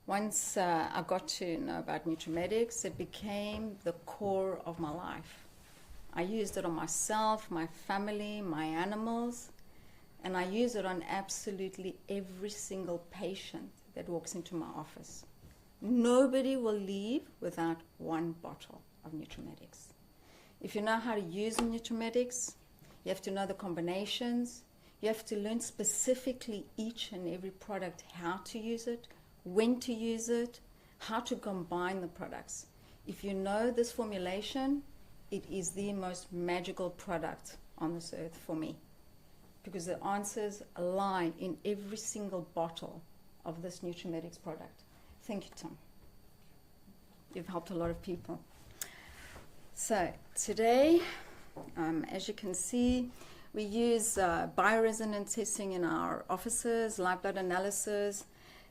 Once I got to know about NutraMedix, it became the core of my life. I used it on myself, my family, my animals, and I use it on absolutely every single patient that walks into my office. Nobody will leave without one bottle of NutraMedix. If you know how to use NutraMedix, you have to know the combinations. You have to learn specifically each and every product, how to use it, when to use it, how to combine the products. If you know this formulation, it is the most magical product on this earth for me, because the answers lie in every single bottle of this NutraMedix product. Thank you, Tom. You've helped a lot of people. So today, as you can see, we use bioresonance testing in our offices, live blood analysis,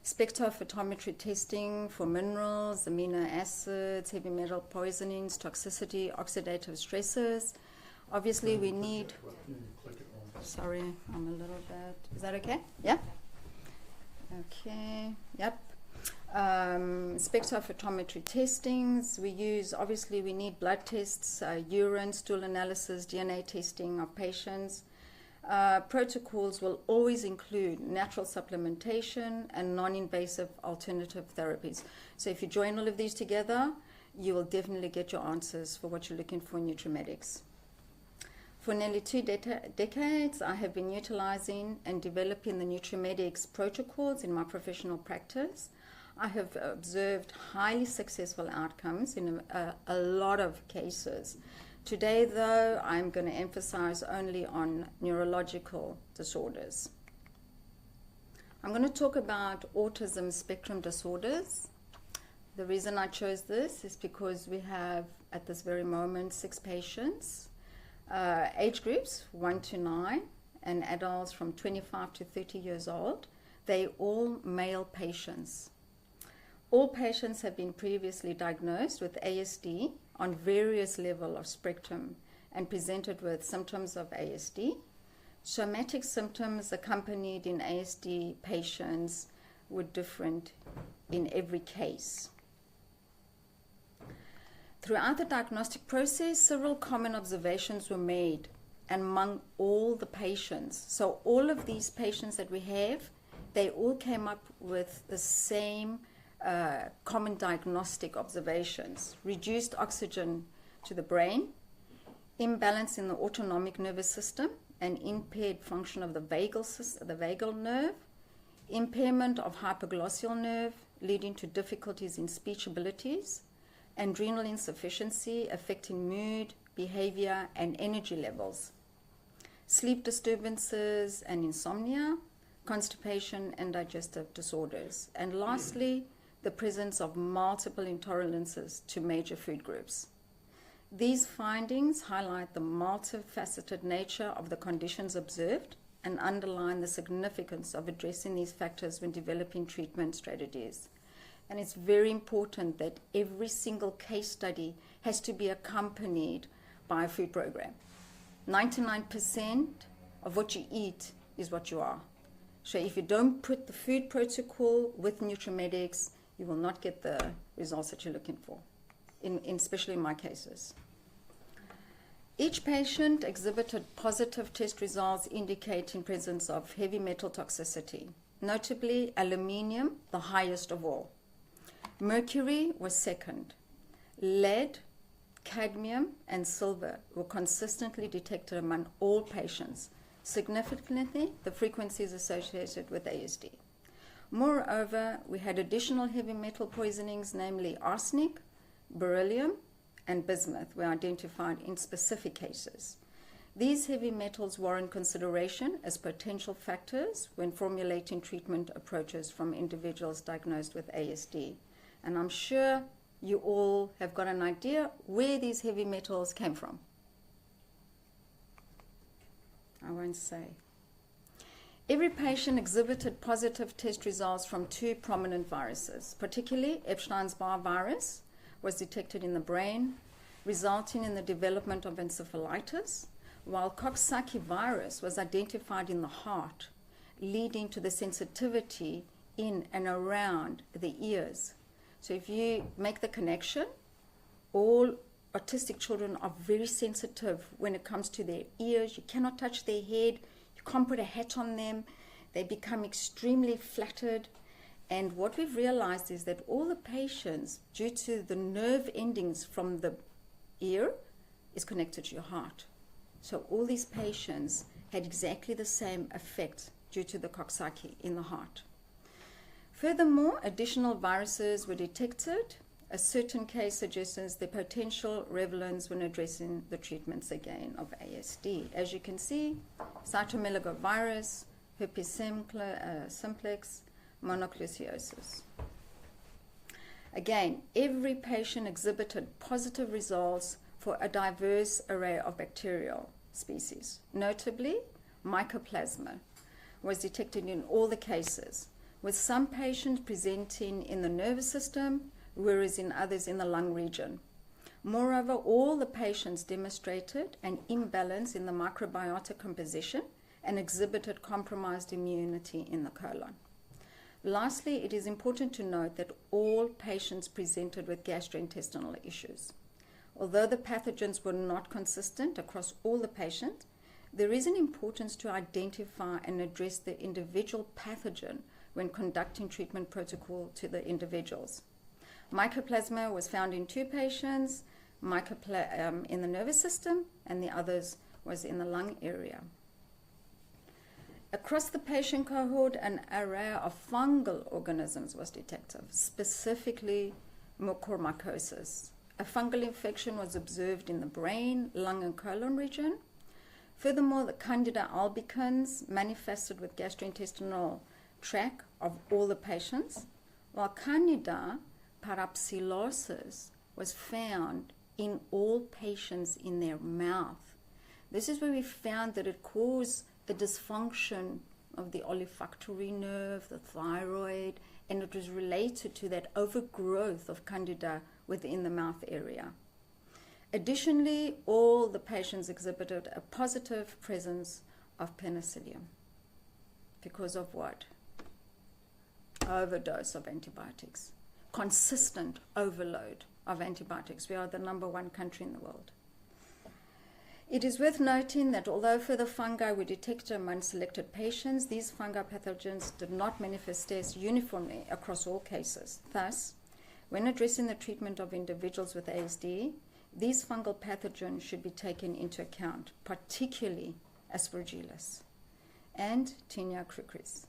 spectrophotometry testing for minerals, amino acids, heavy metal poisonings, toxicity, oxidative stresses. Obviously, we need... Sorry, I'm a little bit... Is that okay? Yeah? Okay, yep. Spectrophotometry testings. We use, obviously, we need blood tests, urine, stool analysis, DNA testing of patients. Protocols will always include natural supplementation and non-invasive alternative therapies. So if you join all of these together, you will definitely get your answers for what you're looking for in NutraMedix. For nearly 2 decades, I have been utilizing and developing the NutraMedix protocols in my professional practice. I have observed highly successful outcomes in a lot of cases. Today, though, I'm going to emphasize only on neurological disorders. I'm going to talk about autism spectrum disorders. The reason I chose this is because we have, at this very moment, 6 patients, age groups 1 to 9, and adults from 25 to 30 years old. They're all male patients. All patients have been previously diagnosed with ASD on various levels of spectrum and presented with symptoms of ASD. Somatic symptoms accompanied in ASD patients were different in every case. Throughout the diagnostic process, several common observations were made among all the patients. So all of these patients that we have, they all came up with the same common diagnostic observations: reduced oxygen to the brain, imbalance in the autonomic nervous system, and impaired function of the vagal nerve, impairment of hypoglossal nerve leading to difficulties in speech abilities, adrenal insufficiency affecting mood, behavior, and energy levels, sleep disturbances and insomnia, constipation and digestive disorders, and lastly, the presence of multiple intolerances to major food groups. These findings highlight the multifaceted nature of the conditions observed and underline the significance of addressing these factors when developing treatment strategies. And it's very important that every single case study has to be accompanied by a food program. 99% of what you eat is what you are. So if you don't put the food protocol with NutraMedix, you will not get the results that you're looking for, especially in my cases. Each patient exhibited positive test results indicating presence of heavy metal toxicity, notably aluminium, the highest of all. Mercury was second. Lead, cadmium, and silver were consistently detected among all patients. Significantly, the frequencies associated with ASD. Moreover, we had additional heavy metal poisonings, namely arsenic, beryllium, and bismuth were identified in specific cases. These heavy metals warrant consideration as potential factors when formulating treatment approaches from individuals diagnosed with ASD. And I'm sure you all have got an idea where these heavy metals came from. I won't say. Every patient exhibited positive test results from 2 prominent viruses. Particularly, Epstein-Barr virus was detected in the brain, resulting in the development of encephalitis, while Coxsackie virus was identified in the heart, leading to the sensitivity in and around the ears. So if you make the connection, all autistic children are very sensitive when it comes to their ears. You cannot touch their head. You can't put a hat on them. They become extremely flattered. And what we've realized is that all the patients, due to the nerve endings from the ear, is connected to your heart. So all these patients had exactly the same effect due to the Coxsackie in the heart. Furthermore, additional viruses were detected. A certain case suggests the potential relevance when addressing the treatments again of ASD. As you can see, cytomegalovirus, herpes simplex, mononucleosis. Again, every patient exhibited positive results for a diverse array of bacterial species. Notably, mycoplasma was detected in all the cases, with some patients presenting in the nervous system, whereas in others in the lung region. Moreover, all the patients demonstrated an imbalance in the microbiota composition and exhibited compromised immunity in the colon. Lastly, it is important to note that all patients presented with gastrointestinal issues. Although the pathogens were not consistent across all the patients, there is an importance to identify and address the individual pathogen when conducting treatment protocol to the individuals. Mycoplasma was found in 2 patients, in the nervous system, and the others was in the lung area. Across the patient cohort, an array of fungal organisms was detected, specifically mucormycosis. A fungal infection was observed in the brain, lung, and colon region. Furthermore, the Candida albicans manifested with gastrointestinal tract of all the patients, while Candida parapsilosis was found in all patients in their mouth. This is where we found that it caused the dysfunction of the olfactory nerve, the thyroid, and it was related to that overgrowth of Candida within the mouth area. Additionally, all the patients exhibited a positive presence of penicillium. Because of what? Overdose of antibiotics. Consistent overload of antibiotics. We are the #1 country in the world. It is worth noting that although further fungi were detected among selected patients, these fungal pathogens did not manifest uniformly across all cases. Thus, when addressing the treatment of individuals with ASD, these fungal pathogens should be taken into account, particularly Aspergillus and Tinea crucis.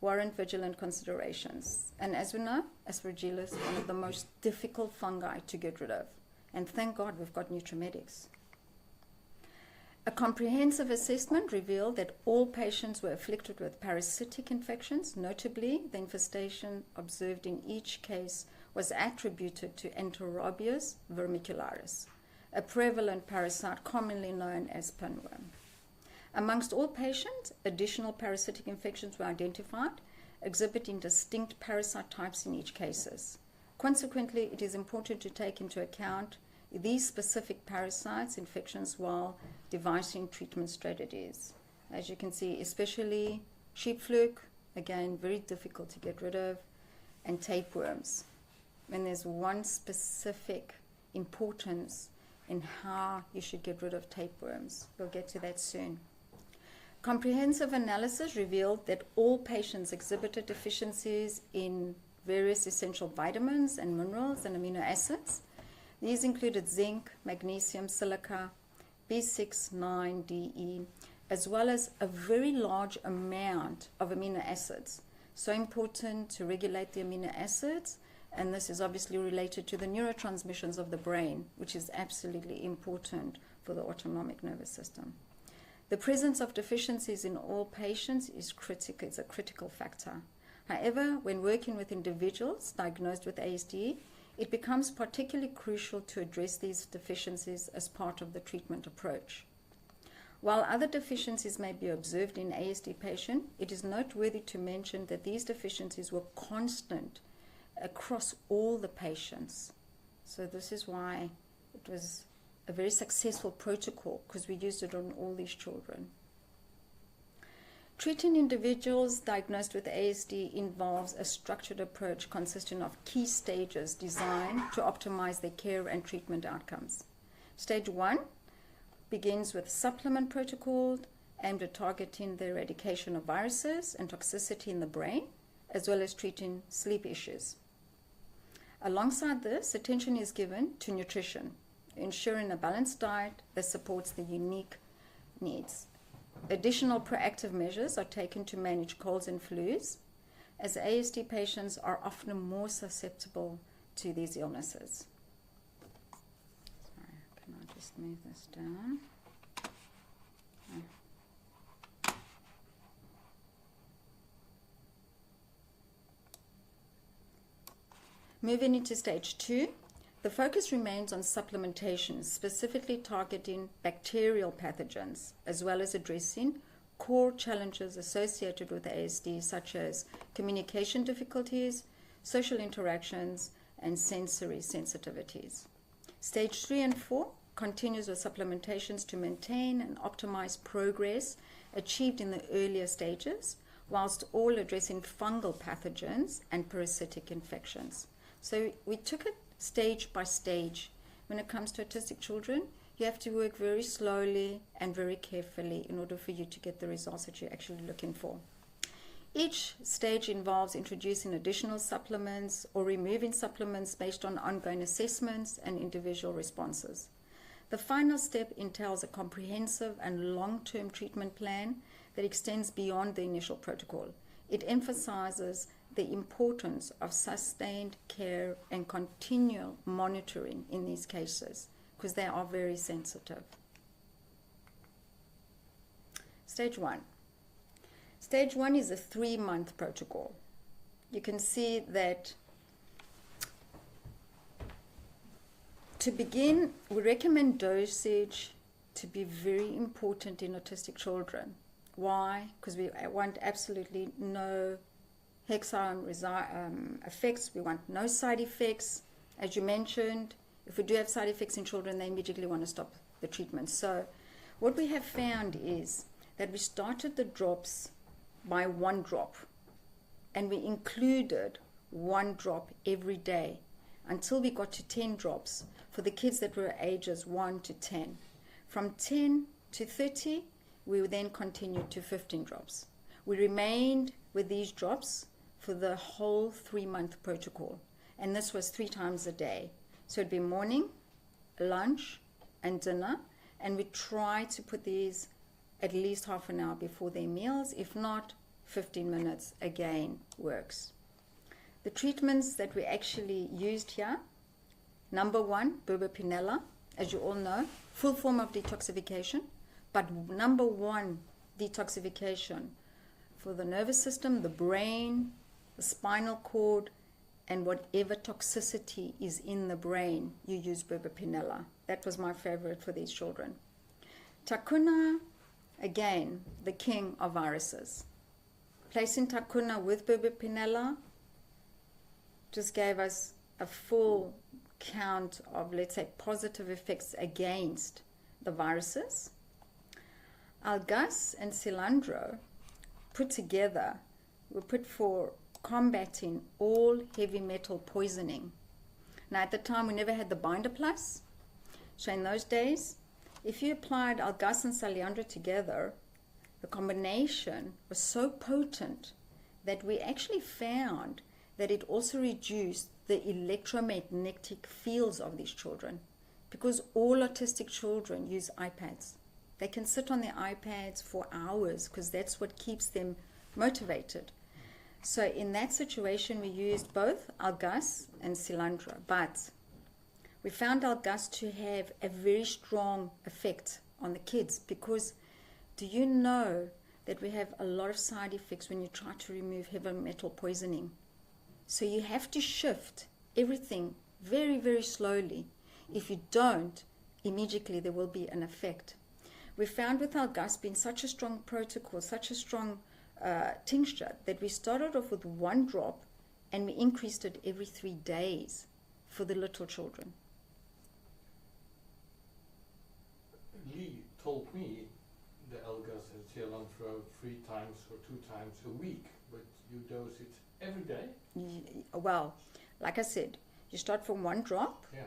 Warrant vigilant considerations. And as we know, Aspergillus is one of the most difficult fungi to get rid of. And thank God we've got NutraMedix. A comprehensive assessment revealed that all patients were afflicted with parasitic infections. Notably, the infestation observed in each case was attributed to Enterobius vermicularis, a prevalent parasite commonly known as pinworm. Amongst all patients, additional parasitic infections were identified, exhibiting distinct parasite types in each case. Consequently, it is important to take into account these specific parasites infections while devising treatment strategies. As you can see, especially sheep fluke, again, very difficult to get rid of, and tapeworms. And there's one specific importance in how you should get rid of tapeworms. We'll get to that soon. Comprehensive analysis revealed that all patients exhibited deficiencies in various essential vitamins and minerals and amino acids. These included zinc, magnesium, silica, B6, 9, DE, as well as a very large amount of amino acids. So important to regulate the amino acids, and this is obviously related to the neurotransmissions of the brain, which is absolutely important for the autonomic nervous system. The presence of deficiencies in all patients is critical. It's a critical factor. However, when working with individuals diagnosed with ASD, it becomes particularly crucial to address these deficiencies as part of the treatment approach. While other deficiencies may be observed in ASD patients, it is noteworthy to mention that these deficiencies were constant across all the patients. So this is why it was a very successful protocol, because we used it on all these children. Treating individuals diagnosed with ASD involves a structured approach consisting of key stages designed to optimize their care and treatment outcomes. Stage 1 begins with supplement protocol aimed at targeting the eradication of viruses and toxicity in the brain, as well as treating sleep issues. Alongside this, attention is given to nutrition, ensuring a balanced diet that supports the unique needs. Additional proactive measures are taken to manage colds and flus, as ASD patients are often more susceptible to these illnesses. Sorry, can I just move this down? Moving into stage 2, the focus remains on supplementation, specifically targeting bacterial pathogens, as well as addressing core challenges associated with ASD, such as communication difficulties, social interactions, and sensory sensitivities. Stage 3 and 4 continues with supplementations to maintain and optimize progress achieved in the earlier stages, whilst all addressing fungal pathogens and parasitic infections. So we took it stage by stage. When it comes to autistic children, you have to work very slowly and very carefully in order for you to get the results that you're actually looking for. Each stage involves introducing additional supplements or removing supplements based on ongoing assessments and individual responses. The final step entails a comprehensive and long-term treatment plan that extends beyond the initial protocol. It emphasizes the importance of sustained care and continual monitoring in these cases, because they are very sensitive. Stage 1. Stage 1 is a 3-month protocol. You can see that to begin, we recommend dosage to be very important in autistic children. Why? Because we want absolutely no hexagon effects. We want no side effects. As you mentioned, if we do have side effects in children, they immediately want to stop the treatment. So what we have found is that we started the drops by 1 drop, and we included 1 drop every day until we got to 10 drops for the kids that were ages 1 to 10. From 10 to 30, we then continued to 15 drops. We remained with these drops for the whole 3-month protocol, and this was 3 times a day. So it'd be morning, lunch, and dinner, and we try to put these at least half an hour before their meals. If not, 15 minutes again works. The treatments that we actually used here: number 1, buberpinella, as you all know, full form of detoxification, but number 1 detoxification for the nervous system, the brain, the spinal cord, and whatever toxicity is in the brain, you use buberpinella. That was my favorite for these children. Takuna, again, the king of viruses. Placing Takuna with buberpinella just gave us a full count of, let's say, positive effects against the viruses. Algas and cilantro put together were put for combating all heavy metal poisoning. Now, at the time, we never had the binder plus. So in those days, if you applied algas and cilantro together, the combination was so potent that we actually found that it also reduced the electromagnetic fields of these children, because all autistic children use iPads. They can sit on their iPads for hours because that's what keeps them motivated. So in that situation, we used both algas and cilantro, but we found algas to have a very strong effect on the kids, because do you know that we have a lot of side effects when you try to remove heavy metal poisoning? So you have to shift everything very, very slowly. If you don't, immediately there will be an effect. We found with algas being such a strong protocol, such a strong tincture, that we started off with 1 drop and we increased it every 3 days for the little children. Lee told me the algas and cilantro 3 times or 2 times a week, but you dose it every day? Well, like I said, you start from 1 drop, Yeah.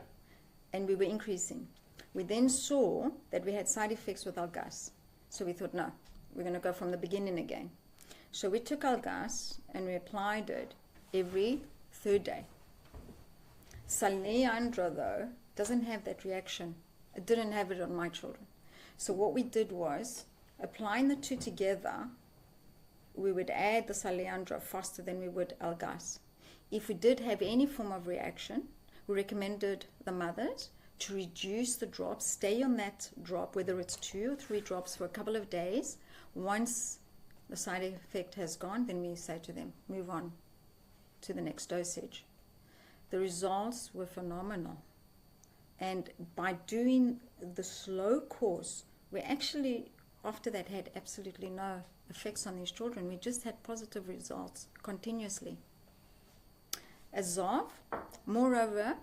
and we were increasing. We then saw that we had side effects with our gas. So we thought, no, we're going to go from the beginning again. So we took our gas and we applied it every 3rd day. Salayandra, though, doesn't have that reaction. It didn't have it on my children. So what we did was, applying the 2 together, we would add the Salayandra faster than we would our gas. If we did have any form of reaction, we recommended the mothers to reduce the drops, stay on that drop, whether it's 2 or 3 drops for a couple of days. Once the side effect has gone, then we say to them, move on to the next dosage. The results were phenomenal. And by doing the slow course, we actually, after that, had absolutely no effects on these children. We just had positive results continuously. Azov, moreover,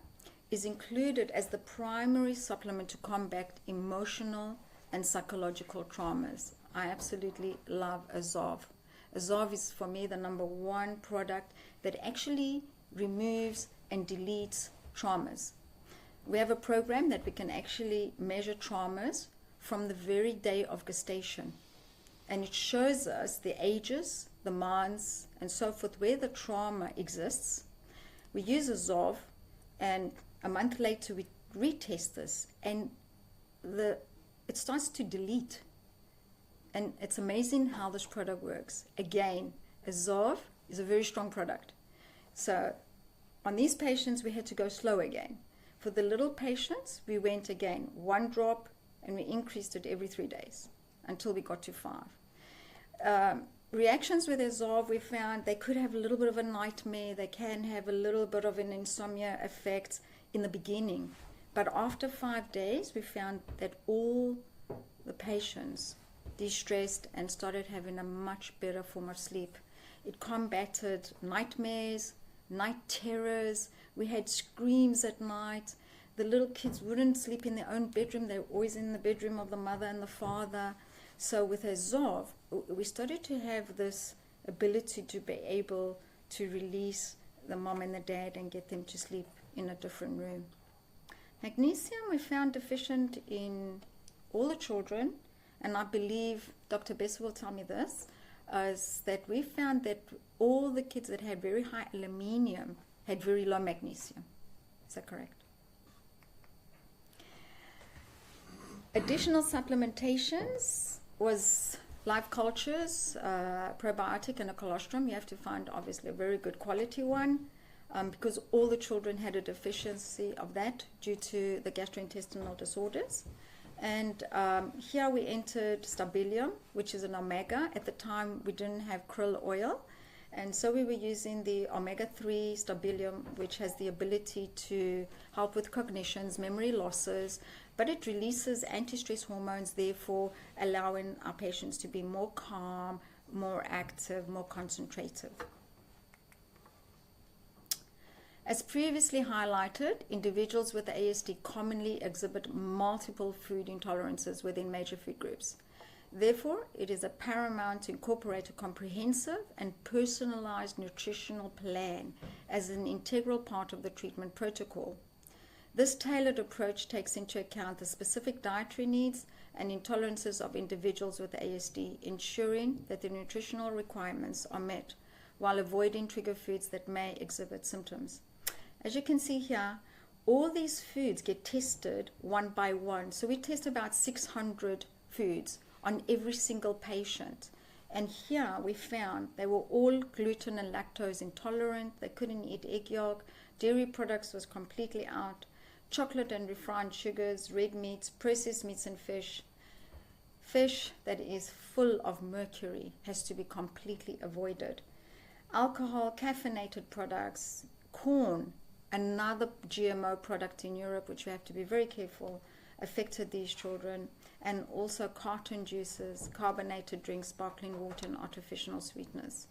is included as the primary supplement to combat emotional and psychological traumas. I absolutely love Azov. Azov is, for me, the #1 product that actually removes and deletes traumas. We have a program that we can actually measure traumas from the very day of gestation. And it shows us the ages, the months, and so forth, where the trauma exists. We use Azov, and a month later we retest this, and it starts to delete. And it's amazing how this product works. Again, Azov is a very strong product. So on these patients, we had to go slow again. For the little patients, we went again 1 drop, and we increased it every 3 days until we got to 5. Reactions with Azov, we found they could have a little bit of a nightmare. They can have a little bit of an insomnia effect in the beginning. But after 5 days, we found that all the patients de-stressed and started having a much better form of sleep. It combated nightmares, night terrors. We had screams at night. The little kids wouldn't sleep in their own bedroom. They were always in the bedroom of the mother and the father. So with Azov, we started to have this ability to be able to release the mom and the dad and get them to sleep in a different room. Magnesium we found deficient in all the children, and I believe Dr. Besser will tell me this, is that we found that all the kids that had very high aluminium had very low magnesium. Is that correct? Additional supplementations was live cultures, probiotic and a colostrum. You have to find obviously a very good quality one, because all the children had a deficiency of that due to the gastrointestinal disorders. And here we entered stabelium, which is an omega. At the time we didn't have krill oil, and so we were using the omega-3 stabelium, which has the ability to help with cognitions, memory losses, but it releases anti-stress hormones, therefore allowing our patients to be more calm, more active, more concentrative. As previously highlighted, individuals with ASD commonly exhibit multiple food intolerances within major food groups. Therefore, it is paramount to incorporate a comprehensive and personalized nutritional plan as an integral part of the treatment protocol. This tailored approach takes into account the specific dietary needs and intolerances of individuals with ASD, ensuring that the nutritional requirements are met while avoiding trigger foods that may exhibit symptoms. As you can see here, all these foods get tested one by one. So we test about 600 foods on every single patient. And here we found they were all gluten and lactose intolerant. They couldn't eat egg yolk. Dairy products was completely out. Chocolate and refined sugars, red meats, processed meats and fish. Fish that is full of mercury has to be completely avoided. Alcohol, caffeinated products, corn, another GMO product in Europe, which we have to be very careful, affected these children, and also carton juices, carbonated drinks, sparkling water, and artificial sweeteners.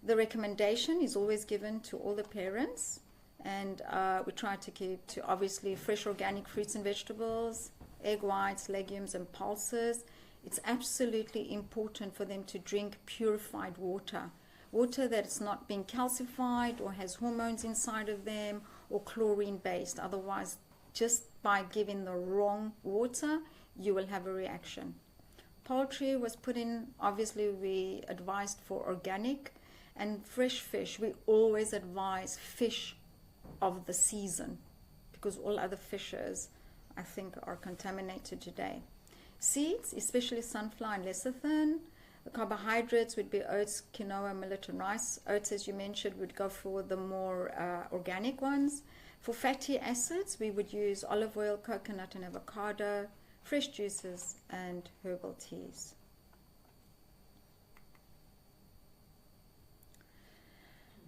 The recommendation is always given to all the parents, and we try to keep to obviously fresh organic fruits and vegetables, egg whites, legumes, and pulses. It's absolutely important for them to drink purified water. Water that's not been calcified or has hormones inside of them or chlorine based. Otherwise, just by giving the wrong water, you will have a reaction. Poultry was put in, obviously we advised for organic, and fresh fish. We always advise fish of the season because all other fishes, I think, are contaminated today. Seeds, especially sunflower and lecithin. The carbohydrates would be oats, quinoa, millet, and rice. Oats, as you mentioned, would go for the more organic ones. For fatty acids, we would use olive oil, coconut, and avocado, fresh juices, and herbal teas.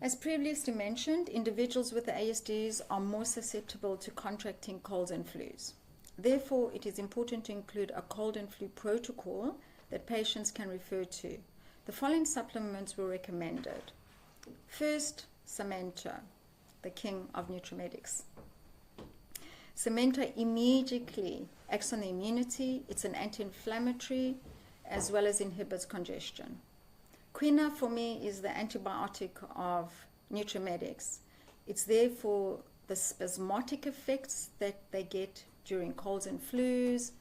As previously mentioned, individuals with the ASDs are more susceptible to contracting colds and flus. Therefore, it is important to include a cold and flu protocol that patients can refer to. The following supplements were recommended. First, Samento, the king of NutraMedix. Samento immediately acts on the immunity. It's an anti-inflammatory as well as inhibits congestion. Quina for me is the antibiotic of NutraMedix. It's there for the spasmodic effects that they get during colds and flus,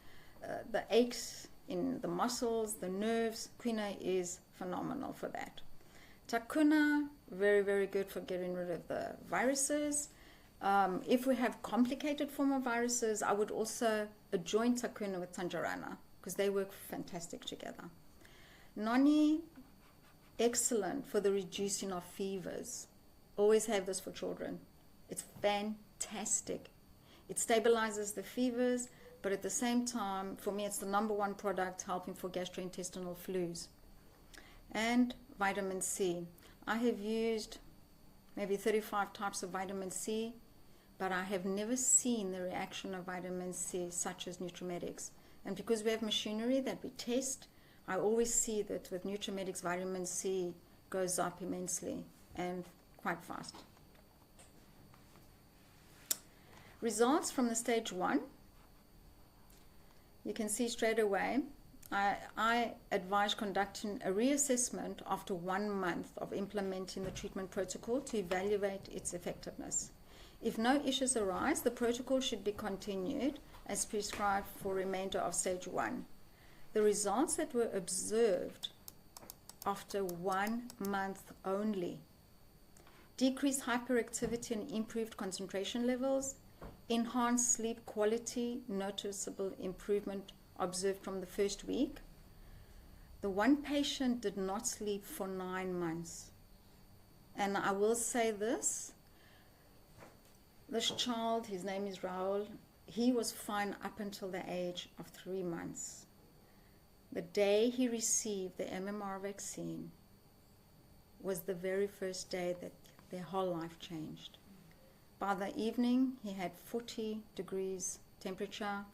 the aches in the muscles, the nerves. Quina is phenomenal for that. Takuna, very, very good for getting rid of the viruses. If we have complicated form of viruses, I would also adjoin Takuna with Tanjarana because they work fantastic together. Noni, excellent for the reducing of fevers. Always have this for children. It's fantastic. It stabilizes the fevers, but at the same time, for me, it's the #1 product helping for gastrointestinal flus. And vitamin C. I have used maybe 35 types of vitamin C, but I have never seen the reaction of vitamin C such as NutraMedix. And because we have machinery that we test, I always see that with NutraMedix, vitamin C goes up immensely and quite fast. Results from the stage 1. You can see straight away, I advise conducting a reassessment after 1 month of implementing the treatment protocol to evaluate its effectiveness. If no issues arise, the protocol should be continued as prescribed for remainder of stage 1. The results that were observed after 1 month only: decreased hyperactivity and improved concentration levels, enhanced sleep quality, noticeable improvement observed from the first week. The one patient did not sleep for 9 months. And I will say this child, his name is Raul, he was fine up until the age of 3 months. The day he received the MMR vaccine was the very first day that their whole life changed. By the evening, he had 40 degrees temperature,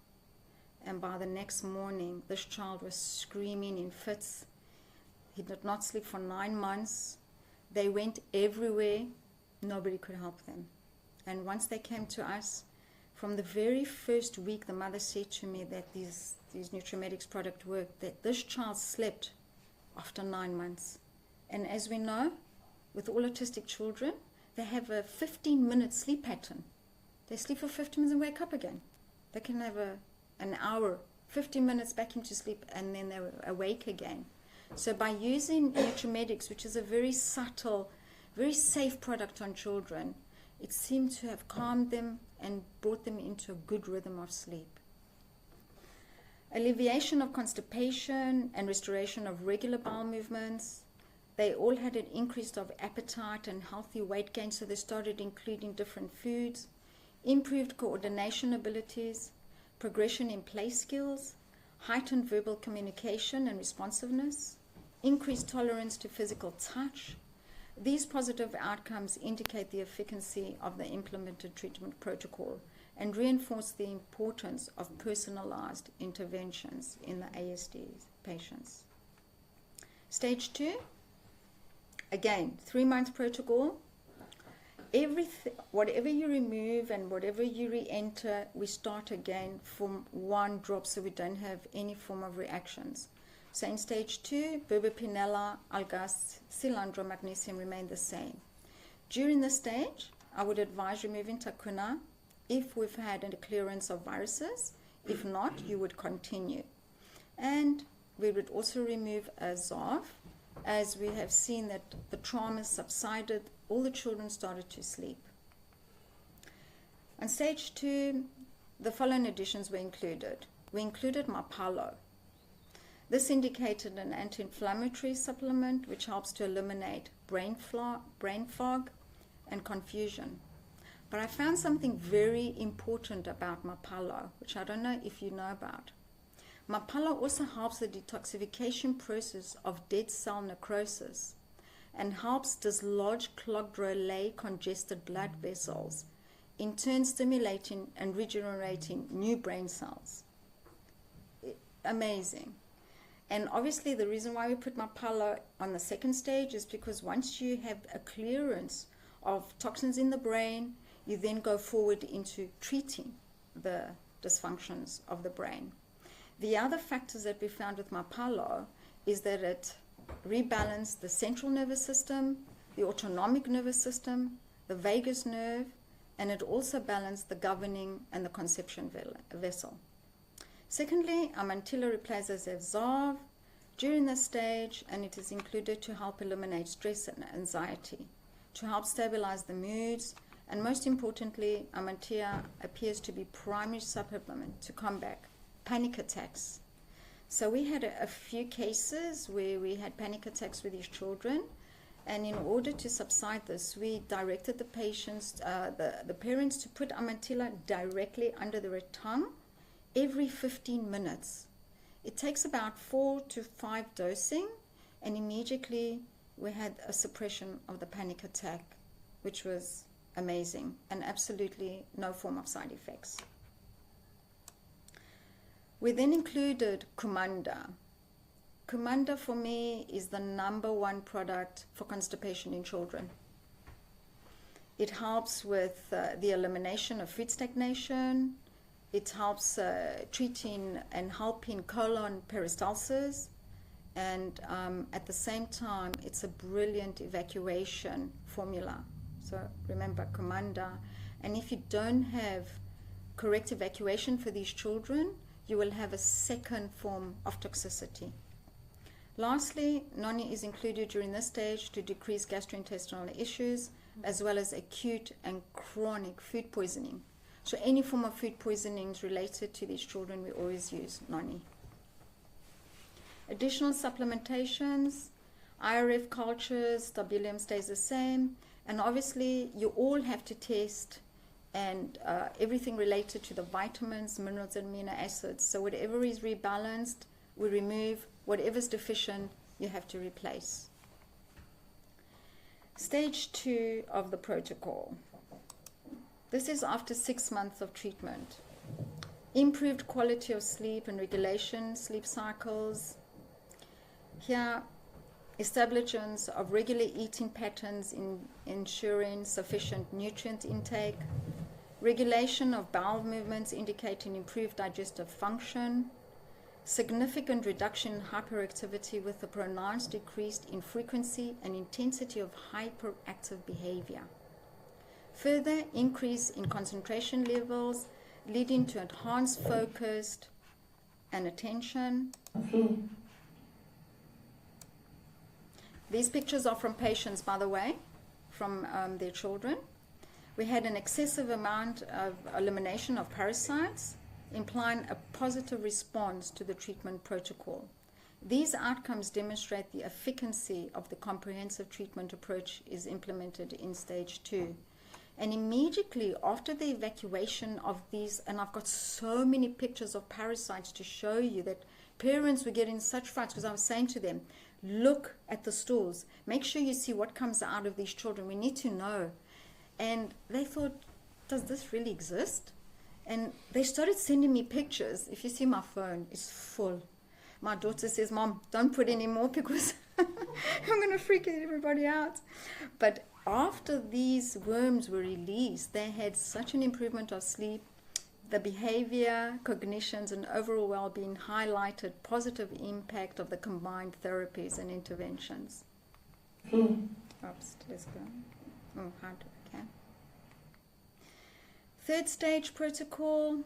and by the next morning, this child was screaming in fits. He did not sleep for 9 months. They went everywhere. Nobody could help them. And once they came to us, from the very first week, the mother said to me that these NutraMedix product worked, that this child slept after 9 months. And as we know, with all autistic children, they have a 15-minute sleep pattern. They sleep for 15 minutes and wake up again. They can have an hour, 15 minutes back into sleep, and then they're awake again. So by using NutraMedix, which is a very subtle, very safe product on children, it seemed to have calmed them and brought them into a good rhythm of sleep. Alleviation of constipation and restoration of regular bowel movements. They all had an increase of appetite and healthy weight gain, so they started including different foods. Improved coordination abilities, progression in play skills, heightened verbal communication and responsiveness, increased tolerance to physical touch. These positive outcomes indicate the efficacy of the implemented treatment protocol and reinforce the importance of personalized interventions in the ASD patients. Stage 2, again, 3-month protocol. everything, whatever you remove and whatever you re-enter, we start again from 1 drop, so we don't have any form of reactions. So in stage 2, Burbopinella, algas, cilantro, magnesium remain the same. During this stage, I would advise removing tacuna if we've had a clearance of viruses. If not, you would continue. And we would also remove Azov, as we have seen that the trauma subsided, all the children started to sleep. On stage 2, the following additions were included. We included Mapalo. This indicated an anti-inflammatory supplement which helps to eliminate brain fog and confusion. But I found something very important about Mapalo, which I don't know if you know about. Mapalo also helps the detoxification process of dead cell necrosis and helps dislodge clogged relay congested blood vessels, in turn stimulating and regenerating new brain cells. Amazing. And obviously the reason why we put Mapalo on the second stage is because once you have a clearance of toxins in the brain, you then go forward into treating the dysfunctions of the brain. The other factors that we found with Mapalo is that it rebalanced the central nervous system, the autonomic nervous system, the vagus nerve, and it also balanced the governing and the conception vessel. Secondly, Amantilla replaces Azov during this stage, and it is included to help eliminate stress and anxiety, to help stabilize the moods, and most importantly, Amantilla appears to be primary supplement to combat panic attacks. So we had a few cases where we had panic attacks with these children, and in order to subside this, we directed the patients, the parents, to put Amantilla directly under their tongue every 15 minutes. It takes about 4 to 5 dosing, and immediately we had a suppression of the panic attack, which was amazing, and absolutely no form of side effects. We then included Kumanda. Kumanda for me is the #1 product for constipation in children. It helps with the elimination of food stagnation. It helps treating and helping colon peristalsis. And at the same time, it's a brilliant evacuation formula. So remember Kumanda. And if you don't have correct evacuation for these children, you will have a second form of toxicity. Lastly, Noni is included during this stage to decrease gastrointestinal issues, as well as acute and chronic food poisoning. So any form of food poisonings related to these children, we always use Noni. Additional supplementations, IRF cultures, stabulum stays the same, and obviously you all have to test and everything related to the vitamins, minerals, and amino acids. So whatever is rebalanced, we remove. Whatever's deficient, you have to replace. Stage 2 of the protocol. This is after 6 months of treatment. Improved quality of sleep and regulation, sleep cycles. Here, establishments of regular eating patterns in ensuring sufficient nutrient intake. Regulation of bowel movements indicating improved digestive function. Significant reduction in hyperactivity with a pronounced decrease in frequency and intensity of hyperactive behavior. Further increase in concentration levels, leading to enhanced focus and attention. These pictures are from patients, by the way, from their children. We had an excessive amount of elimination of parasites, implying a positive response to the treatment protocol. These outcomes demonstrate the efficacy of the comprehensive treatment approach is implemented in stage 2. And immediately after the evacuation of these, and I've got so many pictures of parasites to show you that parents were getting such frights, because I was saying to them, look at the stools, make sure you see what comes out of these children, we need to know. And they thought, does this really exist? And they started sending me pictures. If you see my phone, it's full. My daughter says, Mom, don't put any more because I'm going to freak everybody out. But after these worms were released, they had such an improvement of sleep, the behavior, cognitions, and overall well-being highlighted positive impact of the combined therapies and interventions. Oops, let's go. Oh, hard, okay. Third stage protocol,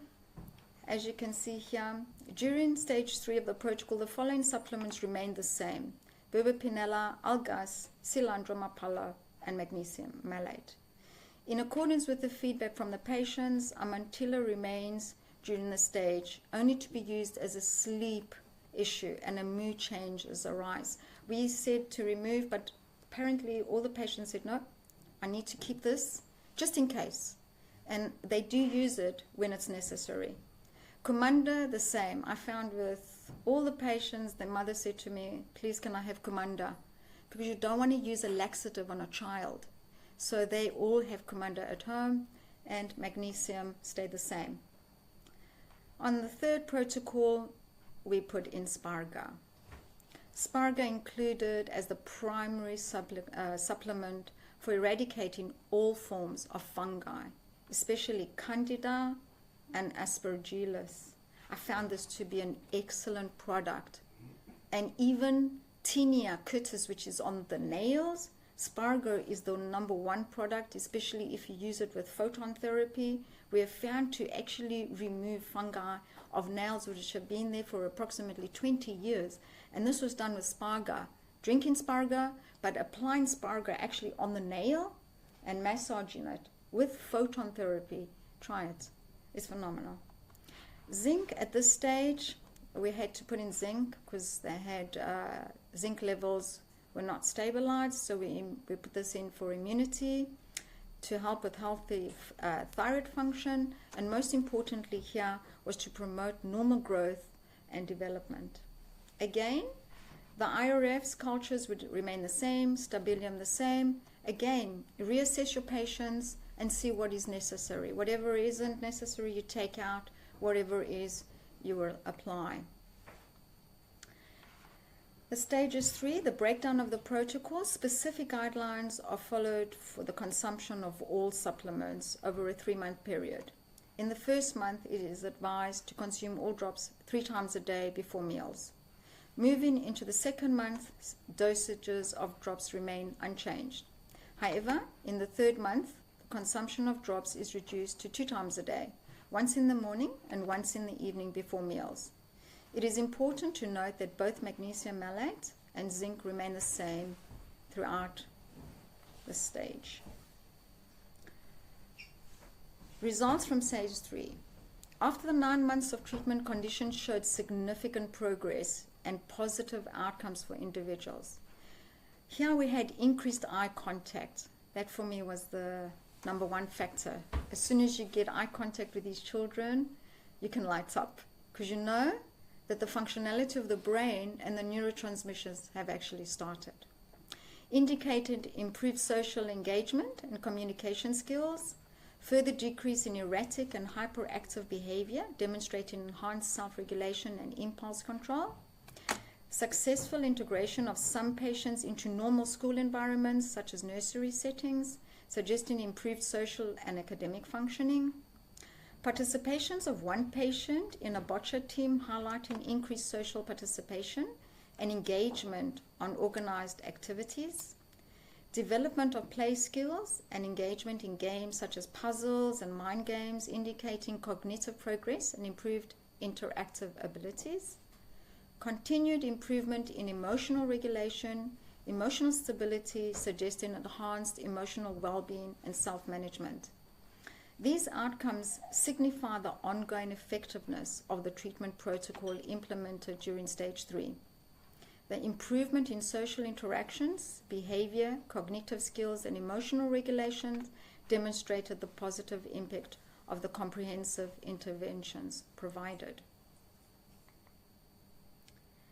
as you can see here, during stage 3 of the protocol, the following supplements remain the same: verbapinella, algas, cilantro mapala, and magnesium malate. In accordance with the feedback from the patients, amantilla remains during the stage, only to be used as a sleep issue and a mood changes arise. We said to remove, but apparently all the patients said, no, I need to keep this just in case. And they do use it when it's necessary. Kumanda, the same. I found with all the patients, their mother said to me, please can I have Kumanda? Because you don't want to use a laxative on a child. So they all have Kumanda at home, and magnesium stay the same. On the third protocol, we put in Sparga. Sparga included as the primary supplement for eradicating all forms of fungi, especially Candida and Aspergillus. I found this to be an excellent product. And even Tinea cutis, which is on the nails, Sparga is the #1 product, especially if you use it with photon therapy. We have found to actually remove fungi of nails which have been there for approximately 20 years. And this was done with Sparga. Drinking Sparga, but applying Sparga actually on the nail and massaging it with photon therapy. Try it. It's phenomenal. Zinc, at this stage, we had to put in zinc because they had zinc levels were not stabilized, so we put this in for immunity to help with healthy thyroid function, and most importantly here was to promote normal growth and development. Again, the IRFs cultures would remain the same, stabilium the same. Again, reassess your patients and see what is necessary. Whatever isn't necessary, you take out. Whatever is, you will apply. The stages 3, the breakdown of the protocol. Specific guidelines are followed for the consumption of all supplements over a 3-month period. In the first month, it is advised to consume all drops 3 times a day before meals. Moving into the second month, dosages of drops remain unchanged. However, in the third month, the consumption of drops is reduced to 2 times a day, once in the morning and once in the evening before meals. It is important to note that both magnesium malate and zinc remain the same throughout the stage. Results from stage 3. After the 9 months of treatment, conditions showed significant progress and positive outcomes for individuals. Here we had increased eye contact. That for me was the #1 factor. As soon as you get eye contact with these children, you can light up, because you know that the functionality of the brain and the neurotransmissions have actually started. Indicated improved social engagement and communication skills, further decrease in erratic and hyperactive behavior, demonstrating enhanced self-regulation and impulse control. Successful integration of some patients into normal school environments, such as nursery settings, suggesting improved social and academic functioning. Participations of one patient in a boccia team, highlighting increased social participation and engagement on organized activities. Development of play skills and engagement in games such as puzzles and mind games, indicating cognitive progress and improved interactive abilities. Continued improvement in emotional regulation, emotional stability, suggesting enhanced emotional well-being and self-management. These outcomes signify the ongoing effectiveness of the treatment protocol implemented during stage 3. The improvement in social interactions, behavior, cognitive skills, and emotional regulations demonstrated the positive impact of the comprehensive interventions provided.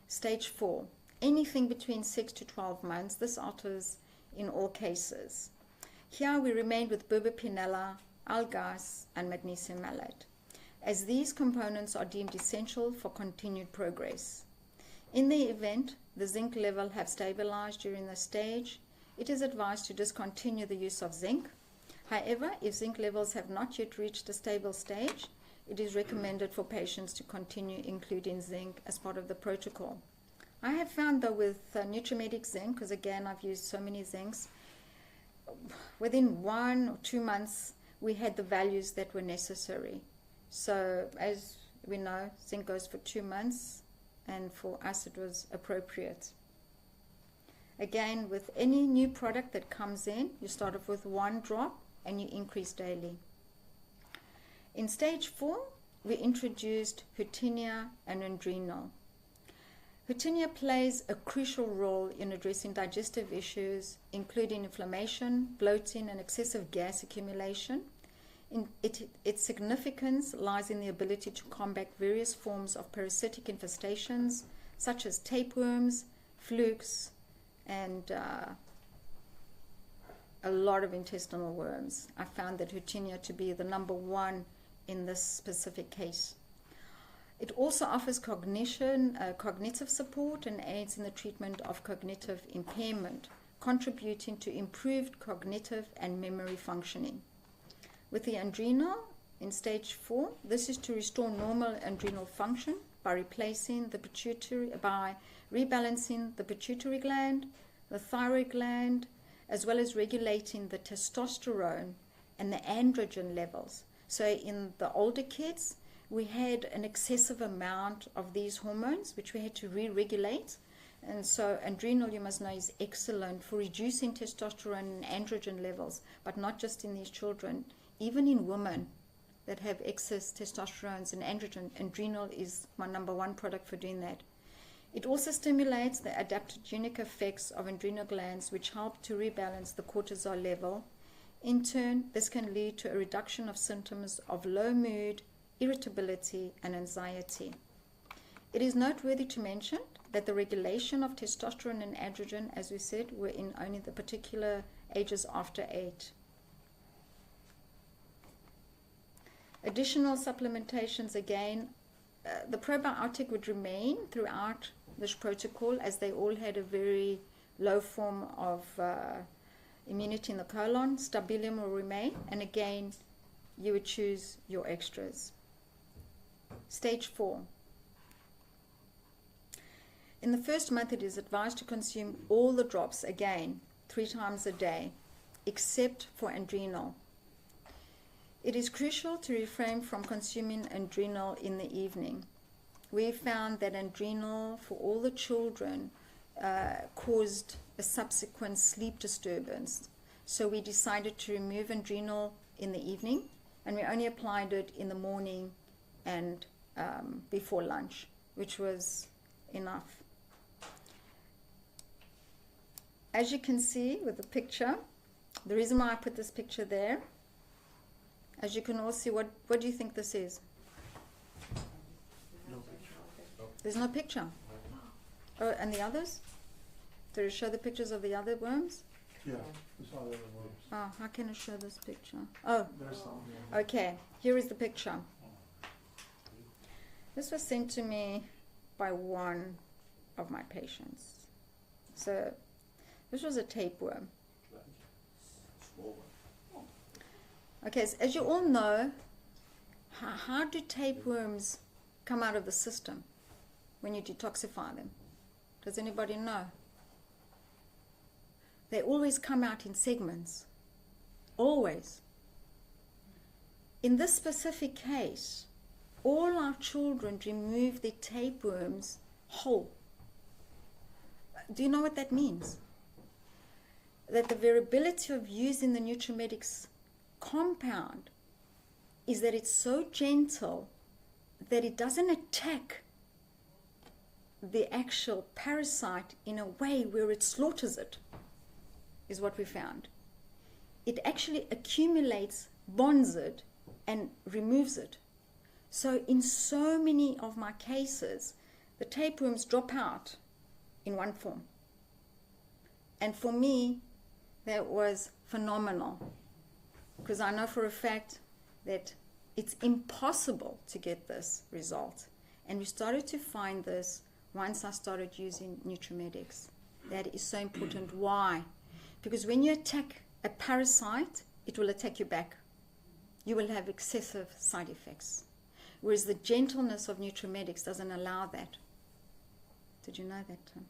Stage 4, anything between 6 to 12 months. This alters in all cases. Here we remained with verbapinella, algas, and magnesium malate, as these components are deemed essential for continued progress. In the event the zinc level have stabilized during the stage, it is advised to discontinue the use of zinc. However, if zinc levels have not yet reached a stable stage, it is recommended for patients to continue including zinc as part of the protocol. I have found though with NutraMedix zinc, because again I've used so many zincs, within 1 or 2 months we had the values that were necessary. So as we know, zinc goes for 2 months, and for us it was appropriate. Again, with any new product that comes in, you start off with 1 drop and you increase daily. In stage 4, we introduced Hutinia and Adrenal. Hutinia plays a crucial role in addressing digestive issues, including inflammation, bloating, and excessive gas accumulation. Its significance lies in the ability to combat various forms of parasitic infestations, such as tapeworms, flukes, and a lot of intestinal worms. I found that Hutinia to be the number 1 in this specific case. It also offers cognitive support and aids in the treatment of cognitive impairment, contributing to improved cognitive and memory functioning. With the adrenal in stage 4, this is to restore normal adrenal function by rebalancing the pituitary gland, the thyroid gland, as well as regulating the testosterone and the androgen levels. So in the older kids, we had an excessive amount of these hormones, which we had to re-regulate. And so adrenal, you must know, is excellent for reducing testosterone and androgen levels, but not just in these children. Even in women that have excess testosterone and androgen, adrenal is my number 1 product for doing that. It also stimulates the adaptogenic effects of adrenal glands, which help to rebalance the cortisol level. In turn, this can lead to a reduction of symptoms of low mood, irritability, and anxiety. It is noteworthy to mention that the regulation of testosterone and androgen, as we said, were in only the particular ages after 8. Additional supplementations, again, the probiotic would remain throughout this protocol, as they all had a very low form of immunity in the colon. Stabilium will remain, and again, you would choose your extras. Stage 4. In the first month, it is advised to consume all the drops, again, 3 times a day, except for adrenal. It is crucial to refrain from consuming adrenal in the evening. We found that adrenal for all the children caused a subsequent sleep disturbance. So we decided to remove adrenal in the evening, and we only applied it in the morning and before lunch, which was enough. As you can see with the picture, the reason why I put this picture there, as you can all see, what do you think this is? No picture. There's no picture. Oh, and the others? Did it show the pictures of the other worms? Yeah, it's all the other worms. Oh, how can I show this picture? Oh, There's some. Yeah. okay. Here is the picture. This was sent to me by one of my patients. So this was a tapeworm. Okay, so as you all know, how do tapeworms come out of the system when you detoxify them? Does anybody know? They always come out in segments. Always. In this specific case, all our children remove their tapeworms whole. Do you know what that means? That the variability of using the NutraMedix compound is that it's so gentle that it doesn't attack the actual parasite in a way where it slaughters it, is what we found. It actually accumulates, bonds it, and removes it. So in so many of my cases, the tapeworms drop out in one form. And for me, that was phenomenal, because I know for a fact that it's impossible to get this result. And we started to find this once I started using NutraMedix. That is so important. Why? Because when you attack a parasite, it will attack you back. You will have excessive side effects. Whereas the gentleness of NutraMedix doesn't allow that. Did you know that, Tim?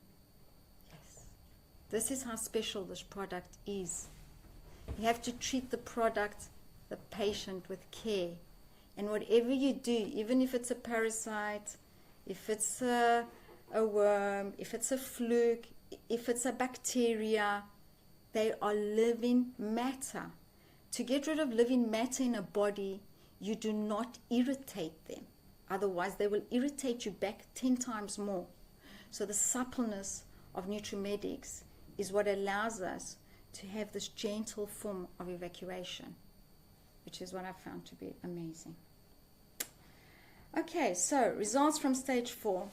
Yes. This is how special this product is. You have to treat the product, the patient, with care. And whatever you do, even if it's a parasite, if it's a worm, if it's a fluke, if it's a bacteria, they are living matter. To get rid of living matter in a body, you do not irritate them. Otherwise, they will irritate you back 10 times more. So the suppleness of NutraMedix is what allows us to have this gentle form of evacuation, which is what I found to be amazing. Okay, so results from stage 4.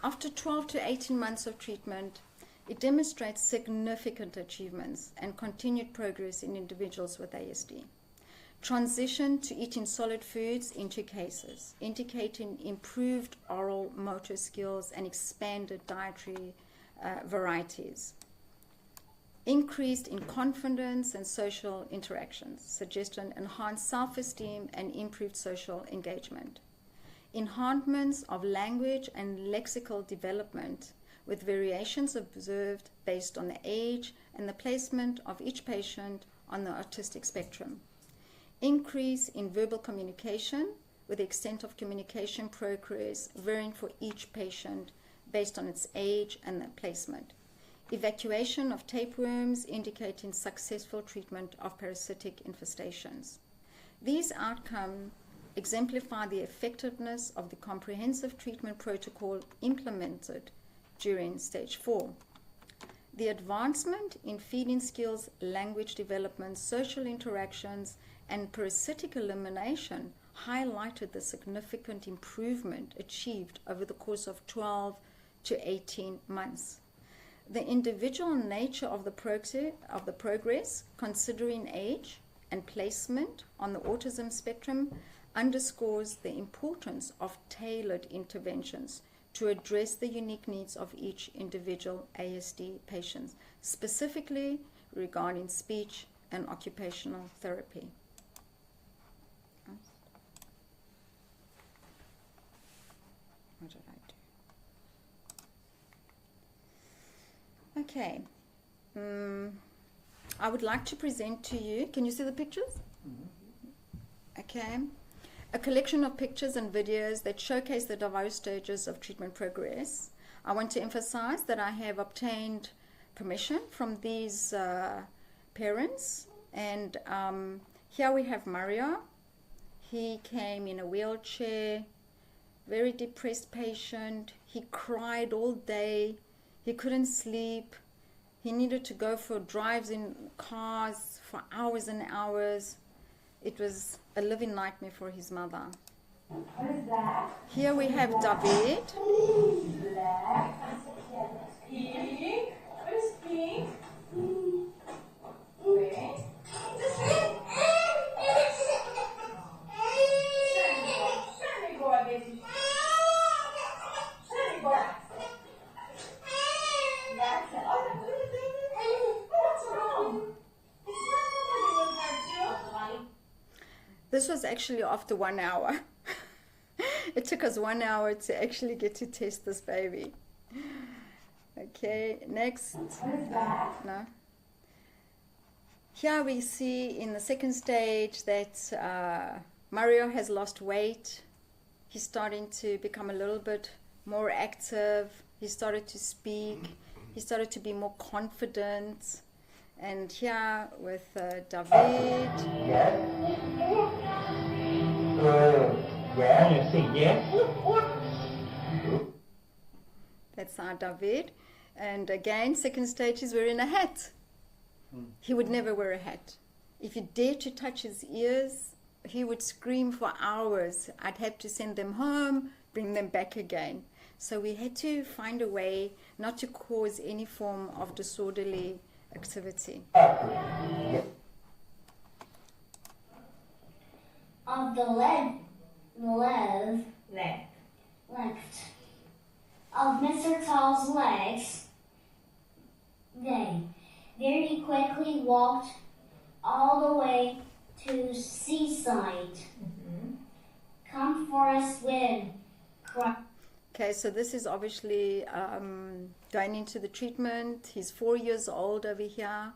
After 12 to 18 months of treatment, it demonstrates significant achievements and continued progress in individuals with ASD. Transition to eating solid foods in 2 cases, indicating improved oral motor skills and expanded dietary varieties. Increased in confidence and social interactions, suggesting enhanced self-esteem and improved social engagement. Enhancements of language and lexical development, with variations observed based on the age and the placement of each patient on the autistic spectrum. Increase in verbal communication, with the extent of communication progress varying for each patient based on its age and the placement. Evacuation of tapeworms, indicating successful treatment of parasitic infestations. These outcomes exemplify the effectiveness of the comprehensive treatment protocol implemented during stage 4. The advancement in feeding skills, language development, social interactions, and parasitic elimination highlighted the significant improvement achieved over the course of 12 to 18 months. The individual nature of the progress, considering age and placement on the autism spectrum, underscores the importance of tailored interventions to address the unique needs of each individual ASD patient, specifically regarding speech and occupational therapy. What did I do? Okay. I would like to present to you, can you see the pictures? Mm-hmm. Okay. A collection of pictures and videos that showcase the diverse stages of treatment progress. I want to emphasize that I have obtained permission from these parents. And here we have Mario. He came in a wheelchair, very depressed patient. He cried all day. He couldn't sleep. He needed to go for drives in cars for hours and hours. It was a living nightmare for his mother. What is that? Here we have David. Black. Pink. What is pink? Red. This was actually after 1 hour. It took us 1 hour to actually get to test this baby. Okay, next. No. Here we see in the second stage that Mario has lost weight. He's starting to become a little bit more active. He started to speak. He started to be more confident. And here with David. Yes. Yeah, you say yes. That's our David. And again, second stage, he's wearing a hat. He would never wear a hat. If you dare to touch his ears, he would scream for hours. I'd have to send them home, bring them back again. So we had to find a way not to cause any form of disorderly activity. Of the left of Mr. Tall's legs, they There he quickly walked all the way to seaside. Come for a swim. Okay, so this is obviously going into the treatment. He's 4 years old over here.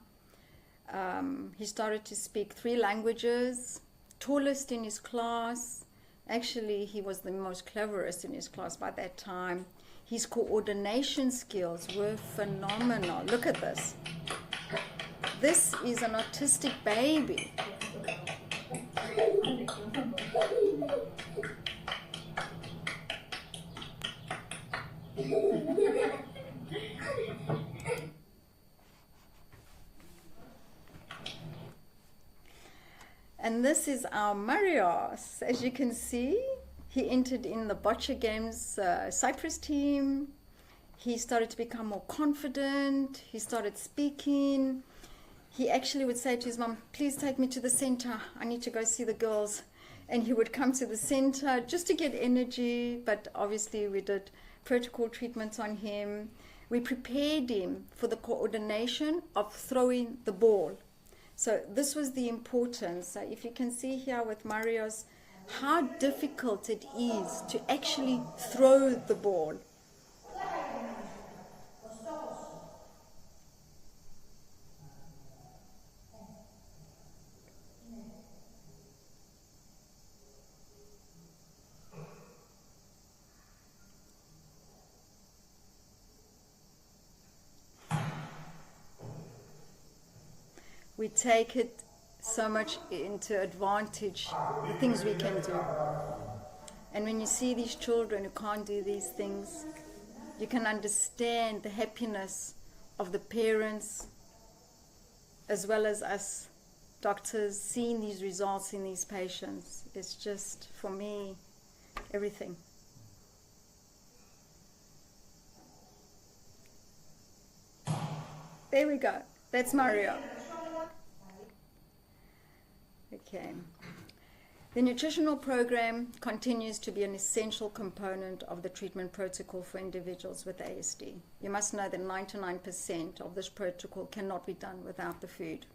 He started to speak 3 languages, tallest in his class. Actually, he was the most cleverest in his class by that time. His coordination skills were phenomenal. Look at this. This is an autistic baby. And this is our Marios. As you can see, he entered in the Bocce Games Cyprus team. He started to become more confident. He started speaking. He actually would say to his mom, please take me to the center. I need to go see the girls. And he would come to the center just to get energy. But obviously we did protocol treatments on him. We prepared him for the coordination of throwing the ball. So this was the importance. So if you can see here with Marios, how difficult it is to actually throw the ball. We take it so much into advantage, the things we can do. And when you see these children who can't do these things, you can understand the happiness of the parents as well as us doctors seeing these results in these patients. It's just, for me, everything. There we go. That's Mario. Okay. The nutritional program continues to be an essential component of the treatment protocol for individuals with ASD. You must know that 99% of this protocol cannot be done without the food.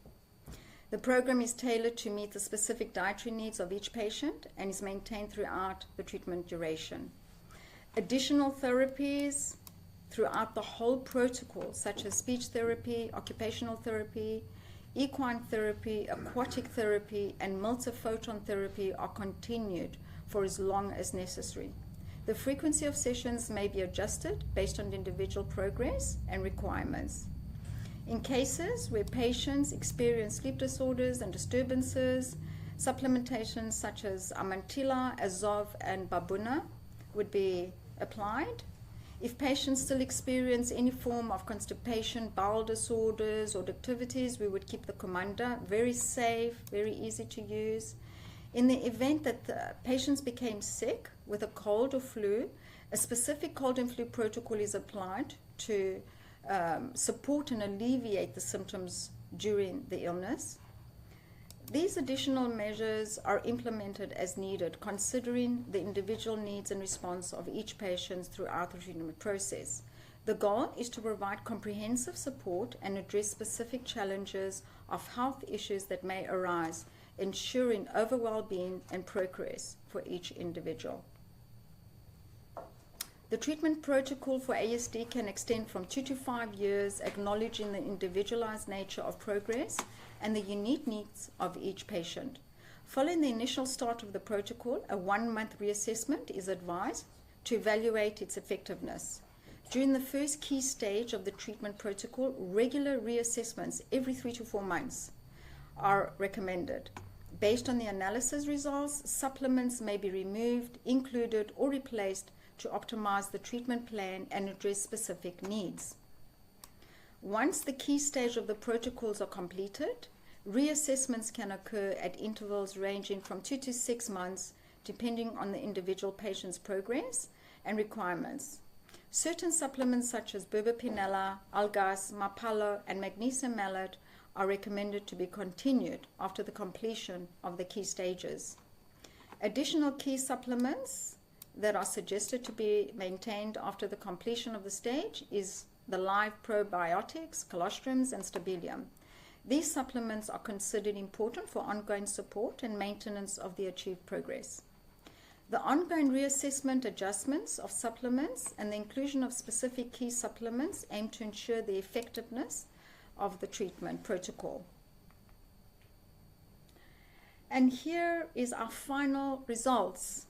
The program is tailored to meet the specific dietary needs of each patient and is maintained throughout the treatment duration. Additional therapies throughout the whole protocol, such as speech therapy, occupational therapy, equine therapy, aquatic therapy, and multiphoton therapy are continued for as long as necessary. The frequency of sessions may be adjusted based on individual progress and requirements. In cases where patients experience sleep disorders and disturbances, supplementations such as Amantilla, Azov, and Babuna would be applied. If patients still experience any form of constipation, bowel disorders, or activities, we would keep the commander very safe, very easy to use. In the event that the patients became sick with a cold or flu, a specific cold and flu protocol is applied to support and alleviate the symptoms during the illness. These additional measures are implemented as needed, considering the individual needs and response of each patient throughout the treatment process. The goal is to provide comprehensive support and address specific challenges of health issues that may arise, ensuring overall well-being and progress for each individual. The treatment protocol for ASD can extend from 2 to 5 years, acknowledging the individualized nature of progress and the unique needs of each patient. Following the initial start of the protocol, a 1-month reassessment is advised to evaluate its effectiveness. During the first key stage of the treatment protocol, regular reassessments every 3 to 4 months are recommended. Based on the analysis results, supplements may be removed, included, or replaced to optimize the treatment plan and address specific needs. Once the key stage of the protocols are completed, reassessments can occur at intervals ranging from 2 to 6 months, depending on the individual patient's progress and requirements. Certain supplements such as burbopinella, algas, mapalo, and magnesium malate are recommended to be continued after the completion of the key stages. Additional key supplements that are suggested to be maintained after the completion of the stage is the live probiotics, colostrums, and stabilium. These supplements are considered important for ongoing support and maintenance of the achieved progress. The ongoing reassessment adjustments of supplements and the inclusion of specific key supplements aim to ensure the effectiveness of the treatment protocol. And here is our final results.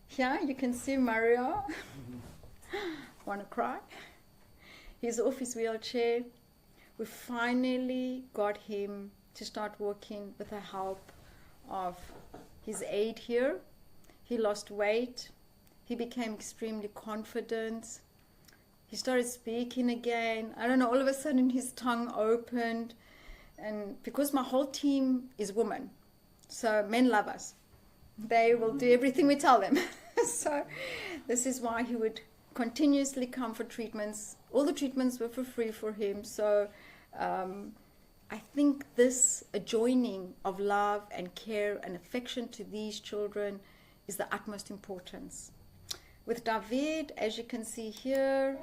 Here you can see Mario. Want to cry? He's off his wheelchair. We finally got him to start walking with the help of his aid here. He lost weight. He became extremely confident. He started speaking again. I don't know, all of a sudden his tongue opened. And because my whole team is women, so men love us. They will do everything we tell them. So this is why he would continuously come for treatments. All the treatments were for free for him. So I think this adjoining of love and care and affection to these children is the utmost importance. With David, as you can see here,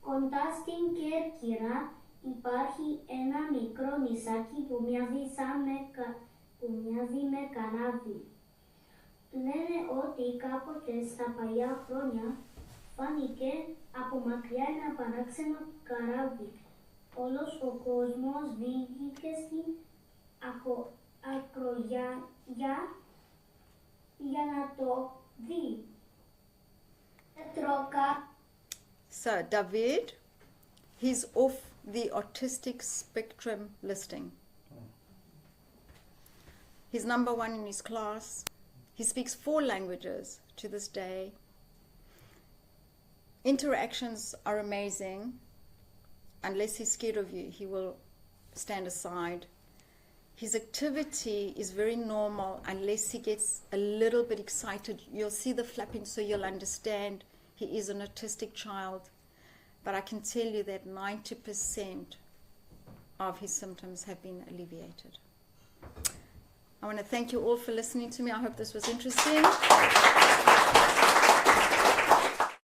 Κοντά στην Κέρκυρα υπάρχει ένα μικρό νησάκι που μοιάζει με καράβι. Του λένε ότι κάποτε στα παλιά χρόνια φάνηκε από μακριά ένα παράξενο καράβι. Όλος ο κόσμος βγήκε στην ακρογιά για να το δει. so David, he's off the autistic spectrum listing. He's number 1 in his class. He speaks 4 languages to this day. Interactions are amazing. Unless he's scared of you, he will stand aside. His activity is very normal unless he gets a little bit excited. You'll see the flapping, so you'll understand he is an autistic child. But I can tell you that 90% of his symptoms have been alleviated. I want to thank you all for listening to me. I hope this was interesting.